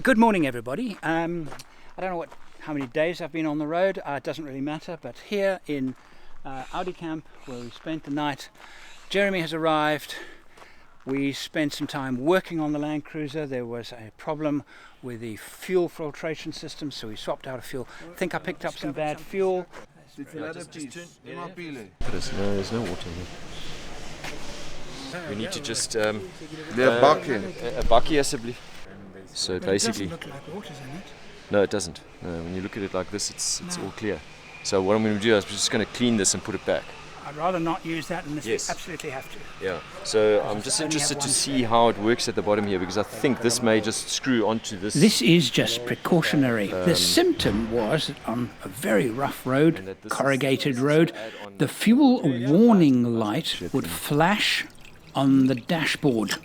Good morning, everybody. I don't know how many days I've been on the road. It doesn't really matter. But here in Audi camp, where we spent the night, Jeramey has arrived. We spent some time working on the Landcruiser. There was a problem with the fuel filtration system, so we swapped out a fuel. I think I picked up some bad fuel. No, there's no water here. We need to just a bakkie alsjeblieft. So basically, It doesn't look like water's in it. no, it doesn't. When you look at it like this, it's all clear. So what I'm going to do is I'm just going to clean this and put it back. I'd rather not use that unless Yes. we absolutely have to. Yeah. So I'm just interested to see how it works at the bottom here, because I think this may just screw onto this. This is just precautionary. The symptom was that on a very rough road, corrugated road, the fuel warning light would flash on the dashboard.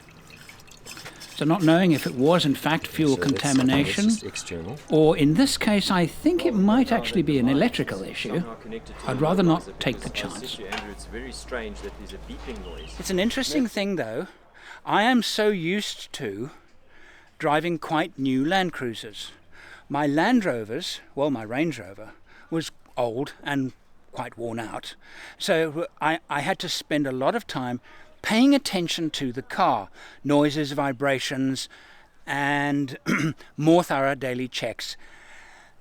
So not knowing if it was in fact fuel contamination, This is external. or in this case I think it might actually be an electrical issue. I'd rather not take the chance. It's very strange that there's a beeping noise. It's an interesting thing though. I am so used to driving quite new Landcruisers. My Land Rovers, well my Range Rover, was old and quite worn out. So I had to spend a lot of time paying attention to the car, noises, vibrations, and more thorough daily checks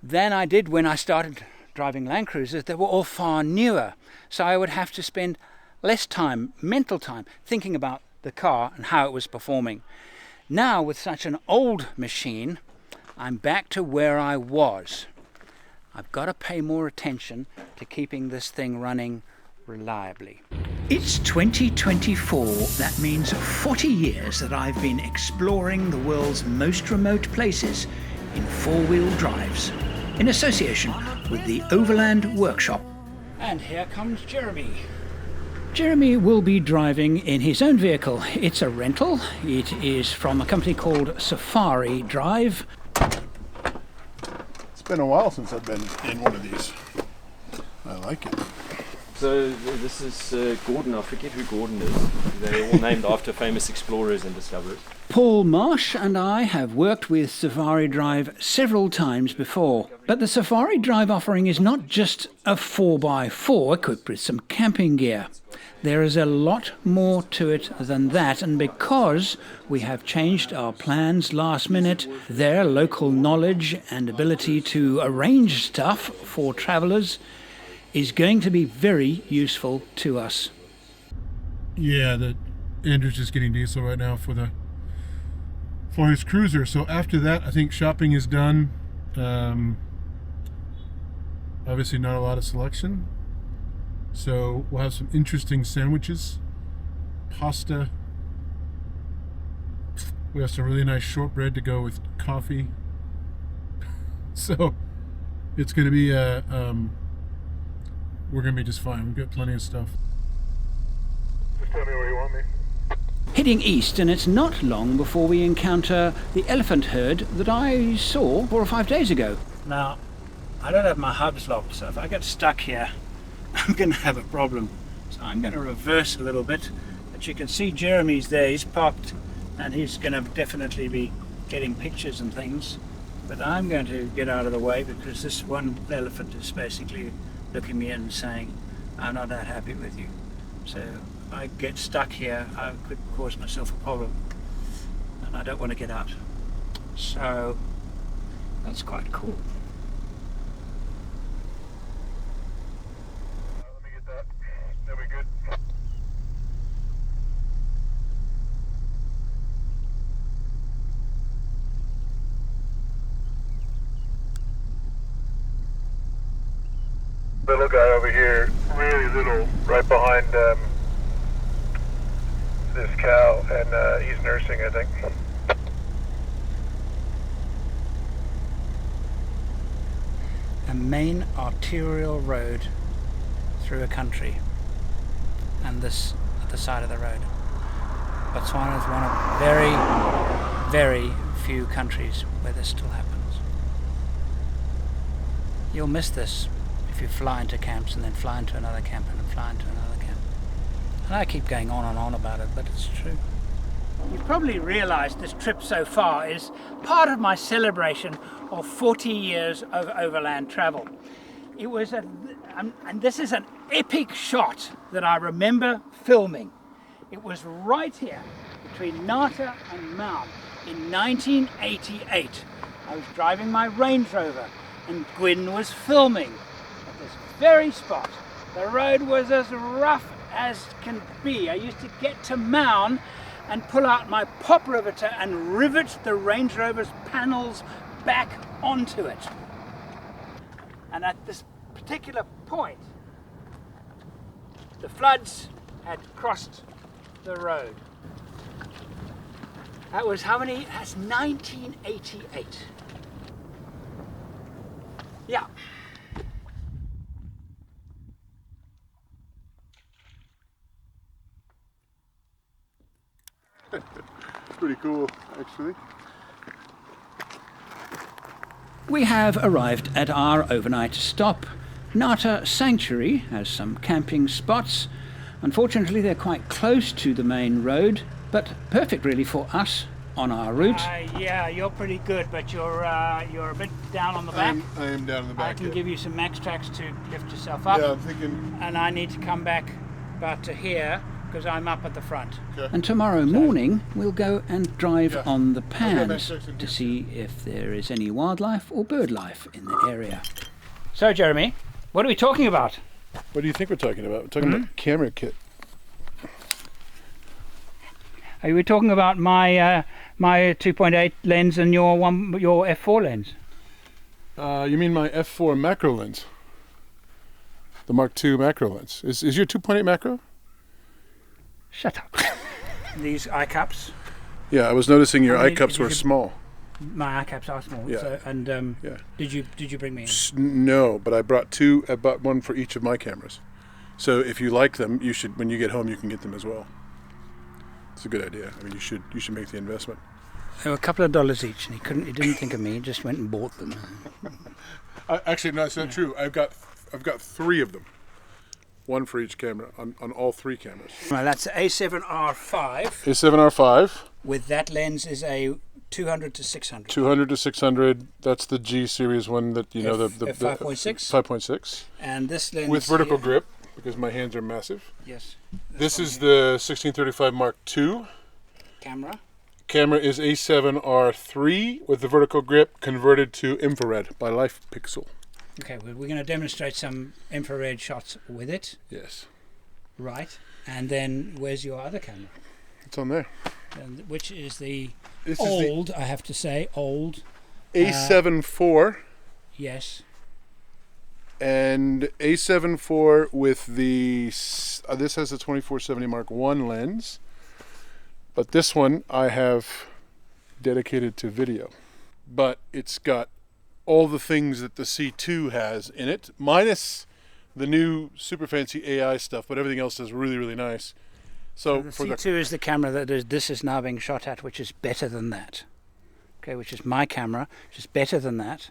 than I did when I started driving Landcruisers. They were all far newer, so I would have to spend less time, mental time, thinking about the car and how it was performing. Now, with such an old machine, I'm back to where I was. I've got to pay more attention to keeping this thing running reliably. It's 2024. That means 40 years that I've been exploring the world's most remote places in four-wheel drives, in association with the Overland Workshop. And here comes Jeramey. Jeramey will be driving in his own vehicle. It's a rental. It is from a company called Safari Drive. It's been a while since I've been in one of these. I like it. So this is Gordon. I forget who Gordon is. They're all named after famous explorers and discoverers. Paul Marsh and I have worked with Safari Drive several times before. But the Safari Drive offering is not just a 4x4 equipped with some camping gear. There is a lot more to it than that, and because we have changed our plans last minute, their local knowledge and ability to arrange stuff for travellers is going to be very useful to us. Yeah, Andrew's just getting diesel right now for his cruiser. So after that, I think shopping is done. Obviously not a lot of selection. So we'll have some interesting sandwiches, pasta. We have some really nice shortbread to go with coffee. So it's going to be we're going to be just fine. We've got plenty of stuff. Just tell me where you want me. Heading east, and it's not long before we encounter the elephant herd that I saw 4 or 5 days ago. Now, I don't have my hubs locked, so if I get stuck here, I'm going to have a problem. So I'm going to reverse a little bit. But you can see Jeramey's there. He's parked, and he's going to definitely be getting pictures and things. But I'm going to get out of the way because this one elephant is basically looking me in and saying, I'm not that happy with you. So if I get stuck here, I could cause myself a problem. And I don't want to get out. So that's quite cool. Let me get that. That'll be good. Little guy over here, really little, right behind this cow, and he's nursing, I think. A main arterial road through a country, and this at the side of the road. Botswana is one of very, very few countries where this still happens. You'll miss this if you fly into camps and then fly into another camp and then fly into another camp. And I keep going on and on about it, but it's true. You probably realised this trip so far is part of my celebration of 40 years of overland travel. It was and this is an epic shot that I remember filming. It was right here between Nata and Maun in 1988. I was driving my Range Rover and Gwyn was filming at this very spot. The road was as rough as can be. I used to get to Maun and pull out my pop riveter and rivet the Range Rover's panels back onto it. And at this particular point, the floods had crossed the road. That was how many? That's 1988. Yeah. Pretty cool, actually. We have arrived at our overnight stop. Nata Sanctuary has some camping spots. Unfortunately, they're quite close to the main road, but perfect really for us on our route. Yeah, you're pretty good, but you're a bit down on the back. I am down on the back. I can give you some max tracks to lift yourself up. Yeah, I'm thinking. And I need to come back about to here because I'm up at the front. Okay. And tomorrow morning we'll go and drive on the max pans tracks in to here. see if there is any wildlife or bird life in the area. So, Jeramey, what are we talking about? What do you think we're talking about? We're talking about camera kit. Are we talking about my my 2.8 lens and your f4 lens? You mean my f4 macro lens? The Mark II macro lens. Is your 2.8 macro? Shut up. These eye cups. Yeah, I was noticing your I mean, eye cups were small. My eye caps are small. Yeah. So, and Yeah. did you bring me in? No, but I brought two. I bought one for each of my cameras. So if you like them, you should. When you get home, you can get them as well. It's a good idea. I mean, you should make the investment. They were a couple of dollars each, and he didn't think of me. He just went and bought them. Actually, no, it's not true. I've got three of them. One for each camera on all three cameras. Well, that's an A7R5. A7R5. With that lens is a 200 to 600. 200 to 600. That's the G series one that you know the 5.6. 5.6. And this lens With vertical here, grip because my hands are massive. Yes. This is the 1635 Mark II. Camera. Camera is A7R3 with the vertical grip converted to infrared by Life Pixel. Okay, well, we're going to demonstrate some infrared shots with it. Yes. Right. And then where's your other camera? It's on there. And which is the This old, I have to say, old. A7 IV. Yes. And A7 IV with the this has a 2470 Mark I lens, but this one I have dedicated to video. But it's got all the things that the C2 has in it, minus the new super fancy AI stuff, but everything else is really, really nice. So The for C2 is the camera that this is now being shot at, which is better than that. Okay, which is my camera, which is better than that.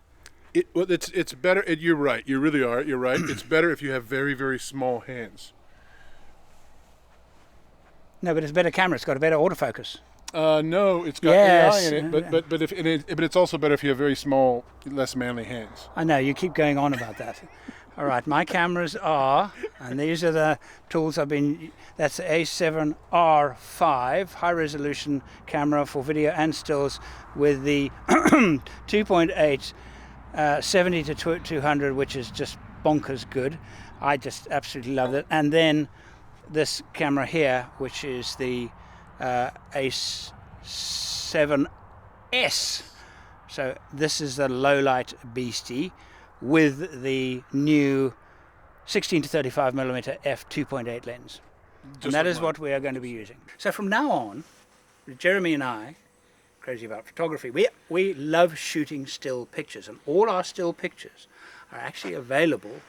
it's better. You're right. You really are. You're right. It's better if you have very, very small hands. No, but it's a better camera. It's got a better autofocus. No, it's got Yes. AI in it, but it's also better if you have very small, less manly hands. I know, you keep going on about that. All right, my cameras are, and these are the tools I've been, that's the A7R5, high resolution camera for video and stills with the 2.8 70 to 200, which is just bonkers good. I just absolutely love it. And then this camera here, which is the A7S. So this is the low light beastie with the new 16 to 35 millimeter f2.8 lens. And that is what we are going to be using. So from now on, Jeramey and I, crazy about photography, we love shooting still pictures, and all our still pictures are actually available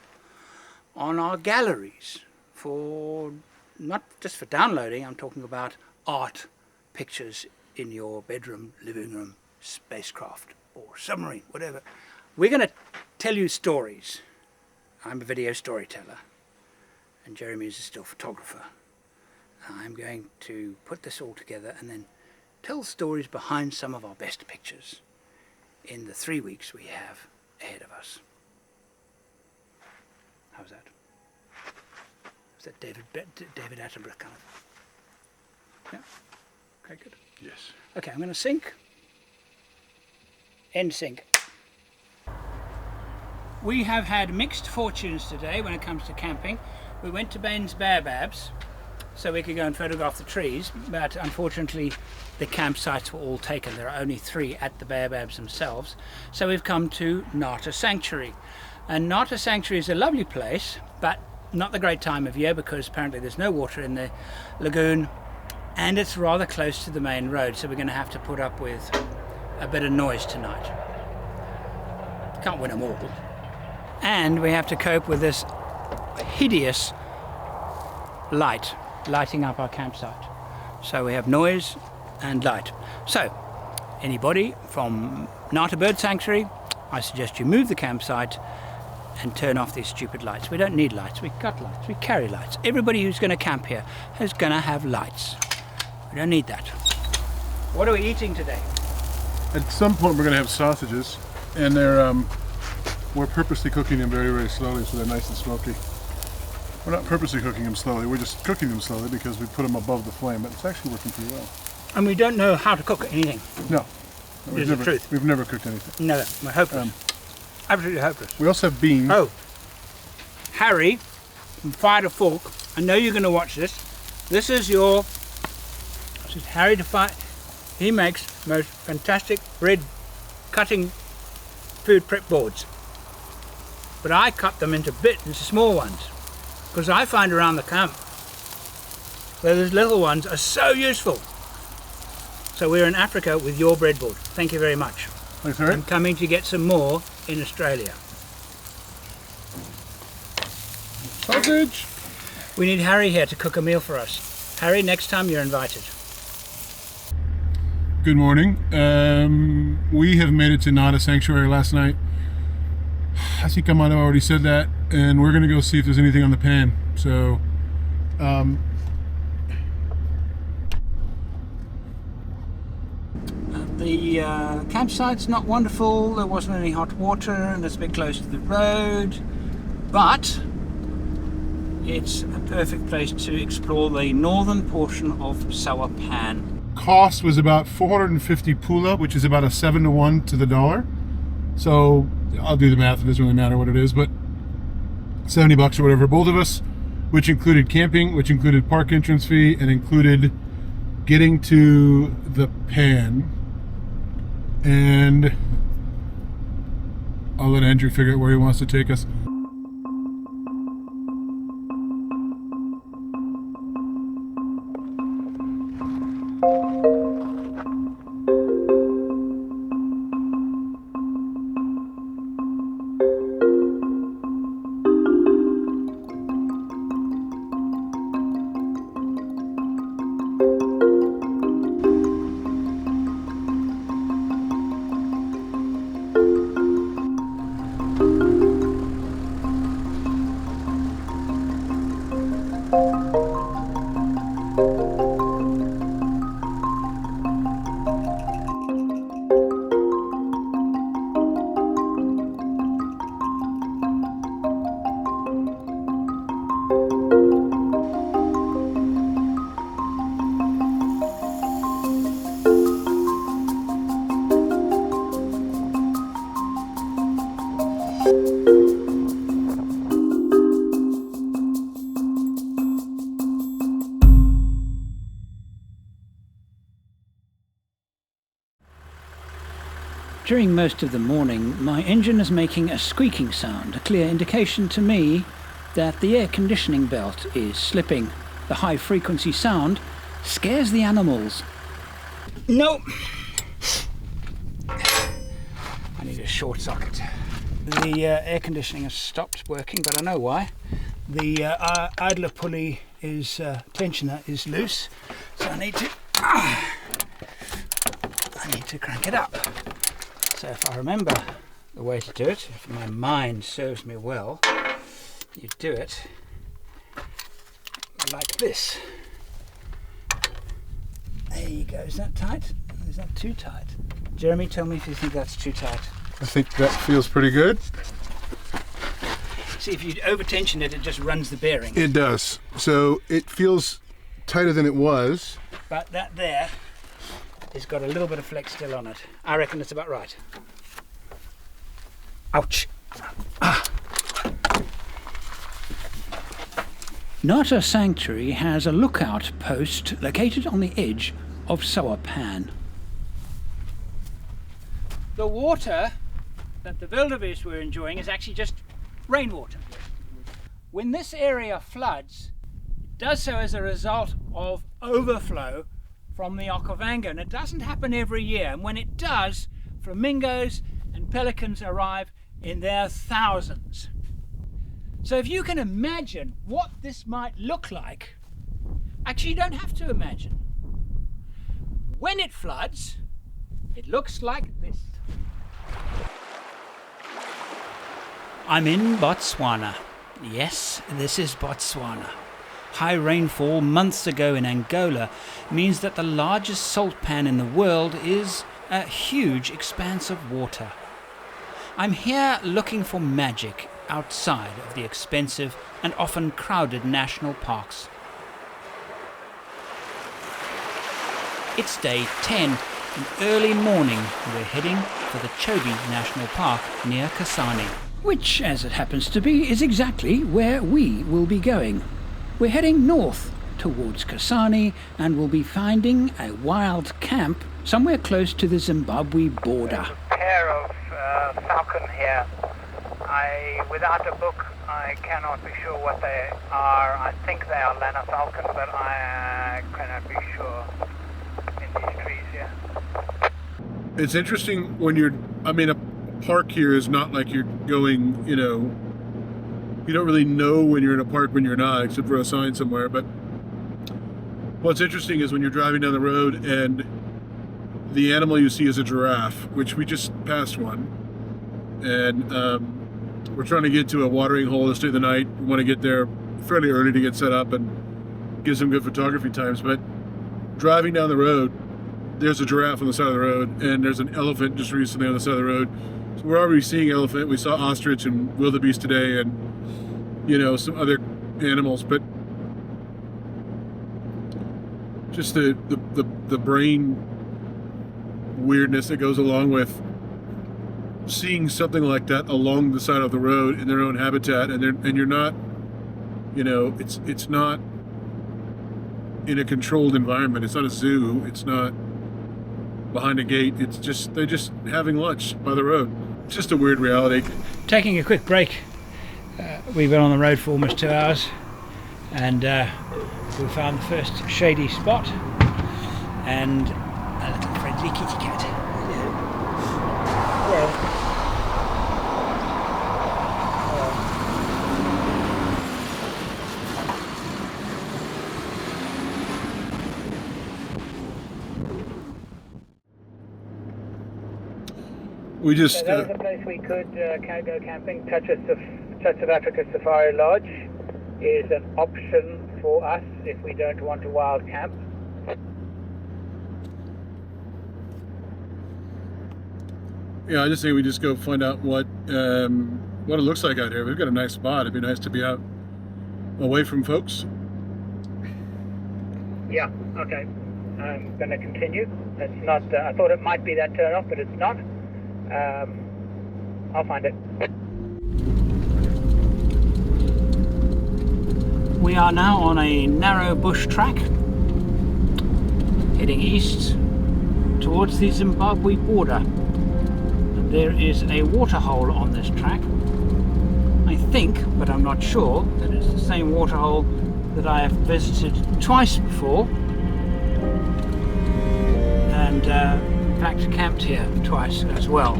on our galleries for, not just for downloading, I'm talking about art pictures in your bedroom, living room, spacecraft or submarine, whatever. We're going to tell you stories. I'm a video storyteller and Jeramey is a still photographer. I'm going to put this all together and then tell stories behind some of our best pictures in the 3 weeks we have ahead of us. How's that? Is that David Attenborough kind of? Yeah? Okay, good. Yes. Okay, I'm going to sync. End sync. We have had mixed fortunes today when it comes to camping. We went to Bain's Baobabs so we could go and photograph the trees, but unfortunately the campsites were all taken. There are only 3 at the Baobabs themselves. So we've come to Nata Sanctuary. And Nata Sanctuary is a lovely place, but not the great time of year because apparently there's no water in the lagoon and it's rather close to the main road, so we're going to have to put up with a bit of noise tonight. Can't win them all. And we have to cope with this hideous lighting up our campsite. So we have noise and light. So anybody from Nata Bird Sanctuary, I suggest you move the campsite and turn off these stupid lights. We don't need lights, we got lights, we carry lights. Everybody who's going to camp here is going to have lights. We don't need that. What are we eating today? At some point we're going to have sausages, and we're purposely cooking them very, very slowly so they're nice and smoky. We're not purposely cooking them slowly, we're just cooking them slowly because we put them above the flame, but it's actually working pretty well. And we don't know how to cook anything. No. Is the truth. We've never cooked anything. No, we're hopeless. Absolutely hopeless. We also have beans. Oh, Harry from Fire to Fork, I know you're going to watch this. This is Harry to Fire. He makes the most fantastic bread cutting food prep boards. But I cut them into bits, into small ones. Because I find around the camp where those little ones are so useful. So we're in Africa with your breadboard. Thank you very much. Thanks, Harry. I'm coming to get some more in Australia. Sausage! We need Harry here to cook a meal for us. Harry, next time you're invited. Good morning. We have made it to Nata Sanctuary last night. I think I might have already said that, and we're going to go see if there's anything on the pan. So, the campsite's not wonderful. There wasn't any hot water, and it's a bit close to the road, but it's a perfect place to explore the northern portion of Sawapan. cost was about 450 pula, which is about a 7-to-1 to the dollar. So I'll do the math, it doesn't really matter what it is, but $70 or whatever, both of us, which included camping, which included park entrance fee, and included getting to the pan. And I'll let Andrew figure out where he wants to take us. During most of the morning, my engine is making a squeaking sound, a clear indication to me that the air conditioning belt is slipping. The high frequency sound scares the animals. No! I need a short socket. The air conditioning has stopped working, but I know why. The idler pulley is tensioner is loose, so I need to crank it up. So if I remember the way to do it, if my mind serves me well, you do it like this. There you go. Is that tight? Is that too tight? Jeramey, tell me if you think that's too tight. I think that feels pretty good. See, if you over-tension it, it just runs the bearing. It does. So it feels tighter than it was. But that there has got a little bit of flex still on it. I reckon it's about right. Ouch. Nata Sanctuary has a lookout post located on the edge of Sawapan. The water that the wildebeest were enjoying is actually just rainwater. When this area floods, it does so as a result of overflow from the Okavango, and it doesn't happen every year. And when it does, flamingos and pelicans arrive in their thousands. So if you can imagine what this might look like, actually you don't have to imagine. When it floods, it looks like this. I'm in Botswana. Yes, this is Botswana. High rainfall months ago in Angola means that the largest salt pan in the world is a huge expanse of water. I'm here looking for magic outside of the expensive and often crowded national parks. It's day 10, and early morning we're heading for the Chobe National Park near Kasane, which, as it happens to be, is exactly where we will be going. We're heading north towards Kasane and we'll be finding a wild camp somewhere close to the Zimbabwe border. There's a pair of falcon here. Without a book, I cannot be sure what they are. I think they are Lana falcon, but I cannot be sure in these trees here. It's interesting when you're, a park here is not like you're going, you don't really know when you're in a park when you're not, except for a sign somewhere. But what's interesting is when you're driving down the road and the animal you see is a giraffe, which we just passed one. And we're trying to get to a watering hole to stay the night. We want to get there fairly early to get set up and get some good photography times. But driving down the road, there's a giraffe on the side of the road, and there's an elephant just recently on the side of the road. So we're already seeing elephant. We saw ostrich and wildebeest today, and some other animals. But just the brain weirdness that goes along with seeing something like that along the side of the road in their own habitat, and you're not, it's not in a controlled environment. It's not a zoo. It's not behind a gate. It's just they're just having lunch by the road. It's just a weird reality. Taking a quick break. We've been on the road for almost 2 hours, and we found the first shady spot and a little friendly kitty cat. Well, We just So that is a place we could go camping. Touch of Africa Safari Lodge is an option for us if we don't want to wild camp. Yeah, I just think we just go find out what it looks like out here. We've got a nice spot. It'd be nice to be out away from folks. Yeah, okay. I'm going to continue. It's not. I thought it might be that turn off, but it's not. I'll find it. we are now on a narrow bush track heading east towards the Zimbabwe border. There is a waterhole on this track. I think, but I'm not sure, that it's the same waterhole that I have visited twice before, and in fact camped here twice as well.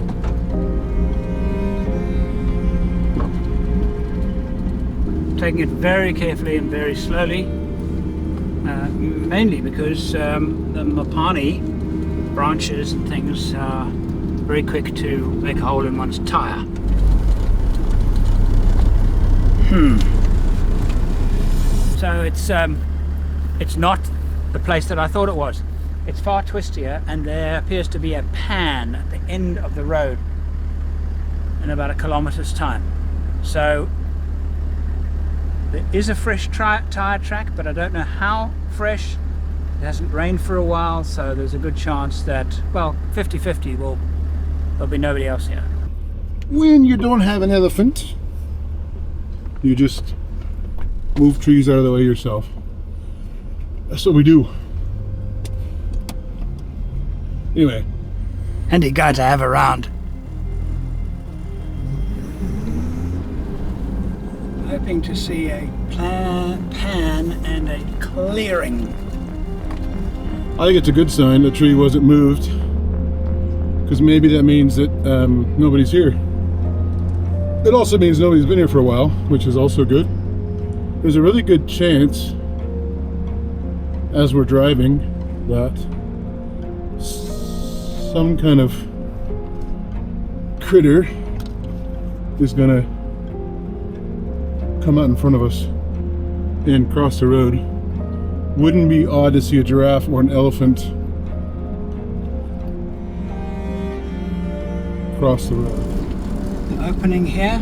Taking it very carefully and very slowly, mainly because the Mapani branches and things are very quick to make a hole in one's tyre. So it's not the place that I thought it was. It's far twistier, and there appears to be a pan at the end of the road in about a kilometre's time. So there is a fresh tyre track, but I don't know how fresh. It hasn't rained for a while, so there's a good chance that, well, 50-50 there'll be nobody else here. When you don't have an elephant, you just move trees out of the way yourself. That's what we do. Anyway. Handy guy to have around. Hoping to see a pan and a clearing. I think it's a good sign the tree wasn't moved, because maybe that means that nobody's here. It also means nobody's been here for a while, which is also good. There's a really good chance, as we're driving, that some kind of critter is gonna come out in front of us and cross the road. Wouldn't be odd to see a giraffe or an elephant cross the road. The opening here.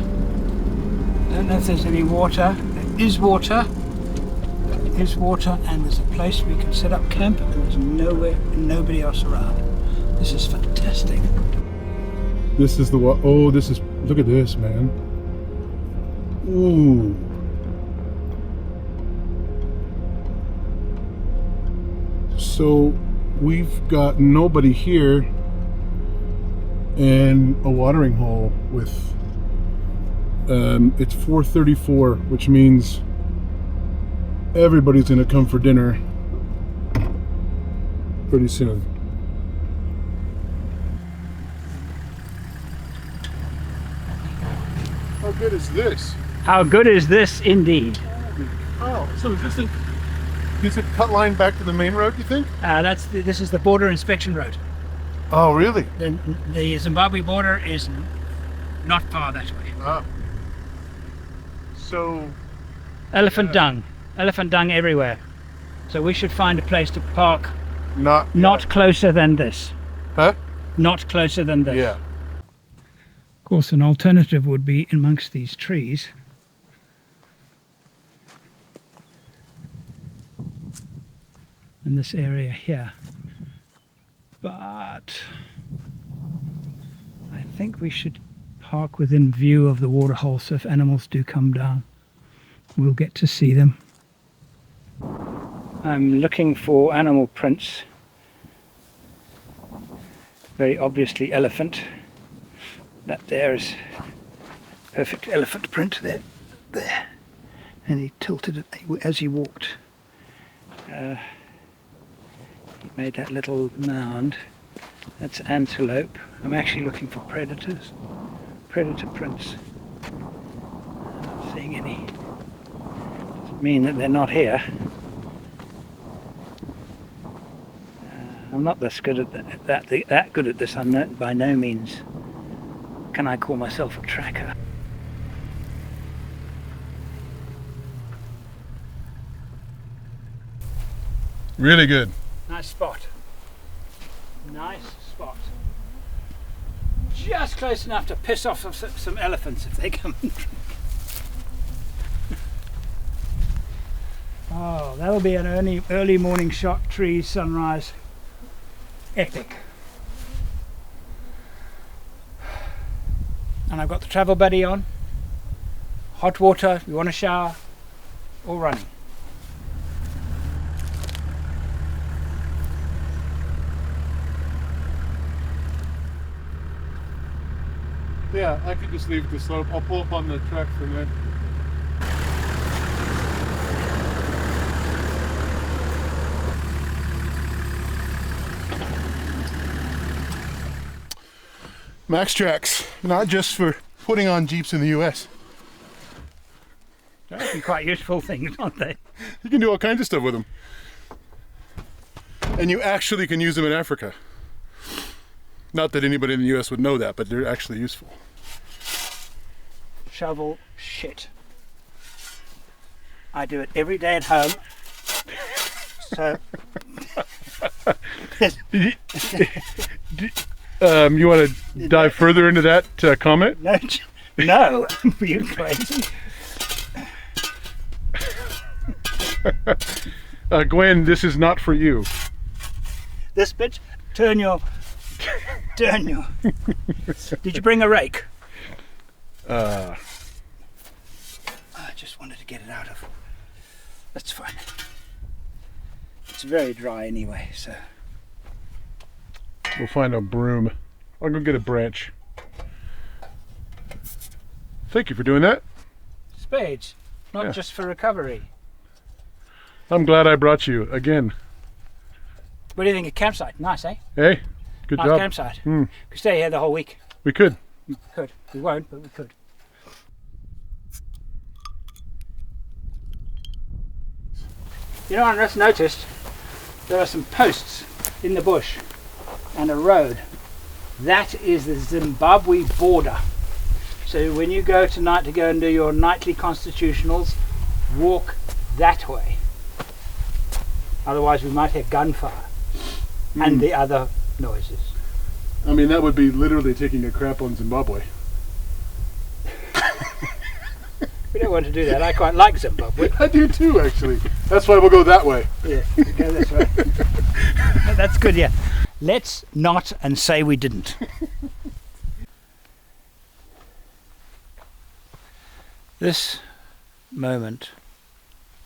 Don't know if there's any water. There is water. There is water, and there's a place we can set up camp, and there's nobody else around. This is fantastic. This is the what? Oh, this is. Look at this, man. Ooh. So we've got nobody here and a watering hole with it's 4:34, which means everybody's gonna come for dinner pretty soon. How good is this? How good is this indeed? Oh, so is it cut line back to the main road, you think? This is the border inspection road. Oh, really? The Zimbabwe border is not far that way. Ah. So Elephant dung everywhere. So we should find a place to park not closer than this. Huh? Not closer than this. Yeah. Of course, an alternative would be amongst these trees. In this area here. But I think we should park within view of the waterhole, so if animals do come down, we'll get to see them. I'm looking for animal prints. Very obviously elephant. That there is perfect elephant print there. And he tilted it as he walked. He made that little mound. That's antelope. I'm actually looking for predators. Predator prints. I'm not seeing any. Doesn't mean that they're not here. I'm not this good at that good at this. I'm by no means can I call myself a tracker. Really good. Nice spot. Nice spot. Just close enough to piss off some elephants if they come and drink. Oh, that'll be an early morning shot. Trees, sunrise. Epic. And I've got the travel buddy on. Hot water if you want a shower. All running. Yeah, I could just leave it to slope. I'll pull up on the track from there. Max Tracks, not just for putting on Jeeps in the US. Those are quite useful things, aren't they? You can do all kinds of stuff with them. And you actually can use them in Africa. Not that anybody in the US would know that, but they're actually useful. Shovel shit. I do it every day at home. So, you want to dive further into that comment? no, you crazy. Gwen, this is not for you. This bitch, turn your. Did you bring a rake? I just wanted to get it out of. That's fine. It's very dry anyway, so. We'll find a broom. I'll go get a branch. Thank you for doing that. Spades, not just for recovery. I'm glad I brought you again. What do you think of campsite? Nice, eh? Hey, good Nice job. campsite. Mm. Could stay here the whole week. We could. We could. We won't, but we could. You know, I just noticed there are some posts in the bush and a road. That is the Zimbabwe border. So when you go tonight to go and do your nightly constitutionals, walk that way. Otherwise we might hear gunfire and the other noises. I mean, that would be literally taking a crap on Zimbabwe. We don't want to do that. I quite like Zimbabwe. I do too, actually. That's why we'll go that way. Yeah, go this way. That's good, yeah. Let's not and say we didn't. This moment,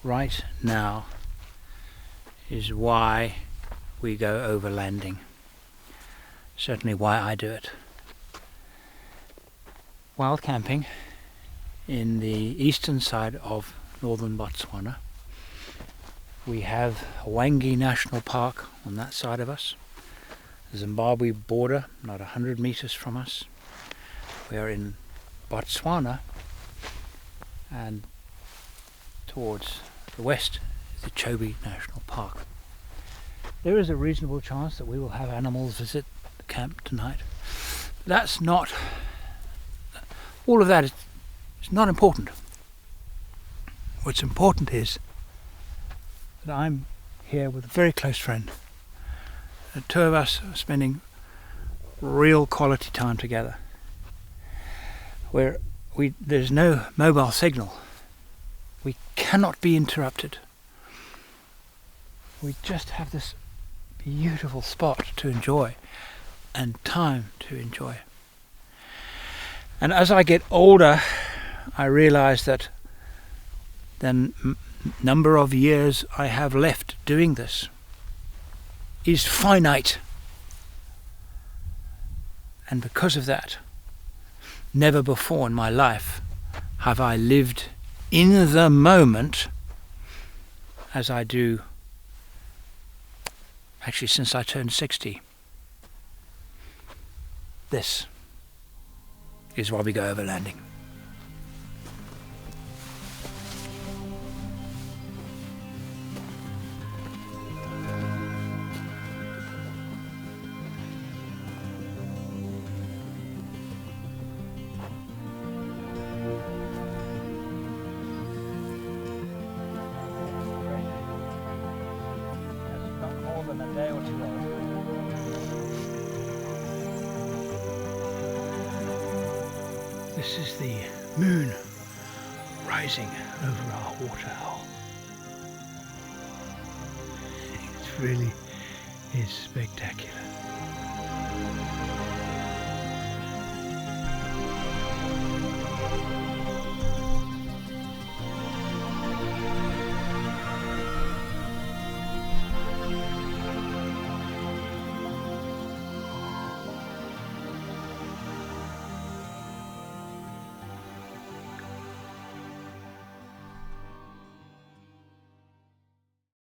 right now, is why we go overlanding. Certainly why I do it. Wild camping in the eastern side of Northern Botswana. We have Hwange National Park on that side of us. The Zimbabwe border, not 100 meters from us. We are in Botswana, and towards the west is the Chobe National Park. There is a reasonable chance that we will have animals visit the camp tonight. That's not, all of that is not important. What's important is that I'm here with a very close friend. The two of us are spending real quality time together, where there's no mobile signal. We cannot be interrupted. We just have this beautiful spot to enjoy and time to enjoy. And as I get older, I realize that the number of years I have left doing this is finite. And because of that, never before in my life have I lived in the moment as I do actually since I turned 60. This is why we go overlanding. This is the moon rising over our waterhole. It really is spectacular.